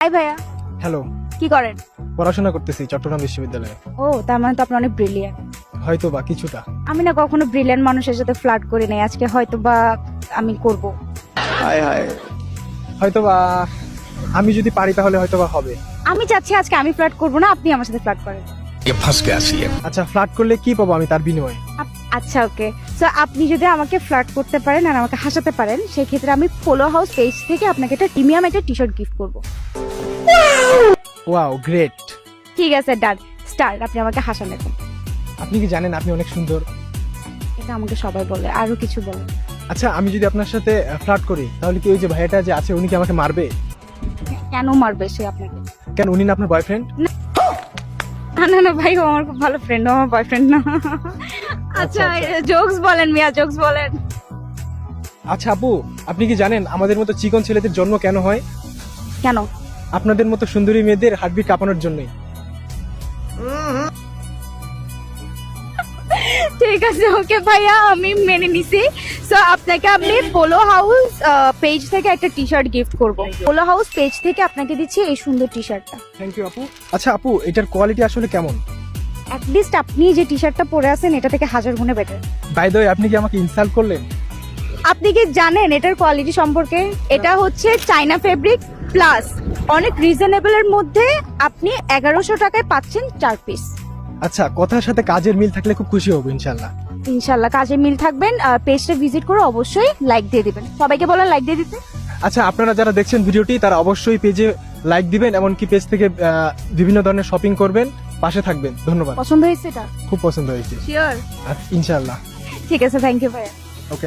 High ভাইয়া, hello, কি করেন? পড়াশোনা করতেছি চট্টগ্রাম বিশ্ববিদ্যালয়ে। ও, তার মানে তো আপনি অনেক ব্রিলিয়ান্ট। হয়তো বা কিছুটা। আমি না কখনো ব্রিলিয়ান্ট মানুষের সাথে ফ্লার্ট করি নাই, আজকে হয়তো বা আমি করব। হায় হায়, হয়তো বা আমি যদি পারি তাহলে হয়তো বা হবে। আমি চাচ্ছি আজকে আমি ফ্লার্ট করব না, আপনি আমার সাথে ফ্লার্ট করেন। ये फंस गया सीएम। আচ্ছা, ফ্লার্ট করলে কি পাবো আমি তার বিনিময়ে? আচ্ছা ওকে, সো আপনি যদি আমাকে ফ্লার্ট করতে পারেন আর আমাকে হাসাতে পারেন, সেই ক্ষেত্রে আমি পোলো হাউস পেজ থেকে আপনাকে একটা প্রিমিয়াম একটা টি শার্ট গিফট করব। Wow, great. ঠিক আছে, ডান, স্টার্ট। আপনি আমাকে হাসান এখন। আপনি কি জানেন আপনি অনেক সুন্দর? এটা আমাকে সবাই বলে, আরো কিছু বলে। আচ্ছা, আমি যদি আপনার সাথে ফ্লার্ট করি তাহলে কি ওই যে ভাইয়াটা যে আছে উনি কি আমাকে মারবে? কেন মারবে সে আপনাকে? কেন, উনি না আপনার বয়ফ্রেন্ড? না না না ভাই, ও আমার খুব ভালো ফ্রেন্ড, ও আমার বয়ফ্রেন্ড না। আচ্ছা, জোকস বলেন মিয়া, জোকস বলেন। আচ্ছা আপু, আপনি কি জানেন আমাদের মতো চিকন ছেলেদের জন্ম কেন হয়? কেন? আপনাদের মতো সুন্দরী মেয়েদের হার্টবিট কাঁপানোর জন্যই। ঠিক আছে, ওকে ভাইয়া, আমি মেনে নিছি। সো আপনাকে আমি পোলো হাউস পেজ থেকে একটা টি শার্ট গিফট করব। পোলো হাউস পেজ থেকে আপনাকে দিচ্ছি এই সুন্দর টি শার্টটা। থ্যাংক ইউ আপু। আচ্ছা আপু, এটার কোয়ালিটি আসলে কেমন? অ্যাটলিস্ট আপনি যে টি শার্টটা পরে আছেন এটা থেকে হাজার গুণে বেটার। বাই দ্য ওয়ে, আপনি কি আমাকে ইনসাল্ট করলেন? আপনি কি জানেন এটার কোয়ালিটি সম্পর্কে? এটা হচ্ছে চাইনা ফেব্রিক প্লাস অনেক রিজনেবল এর মধ্যে আপনি 1100 টাকায় পাচ্ছেন 4 পিস। আচ্ছা, কথার সাথে কাজের মিল থাকলে খুব খুশি হব ইনশাল্লাহ। ইনশাল্লাহ কাজে মিল থাকবেন। পেজটা ভিজিট করে অবশ্যই লাইক দিয়ে দিবেন। সবাইকে বলেন লাইক দিয়ে দিতে। আচ্ছা, আপনারা যারা দেখছেন ভিডিওটি তারা অবশ্যই পেজে লাইক দিবেন, এমনকি পেজ থেকে বিভিন্ন ধরনের শপিং করবেন, পাশে থাকবেন। ধন্যবাদ। পছন্দ হয়েছে এটা? খুব পছন্দ হয়েছে শিওর? ইনশাল্লাহ। ঠিক আছে, থ্যাংক ইউ ভাইয়া।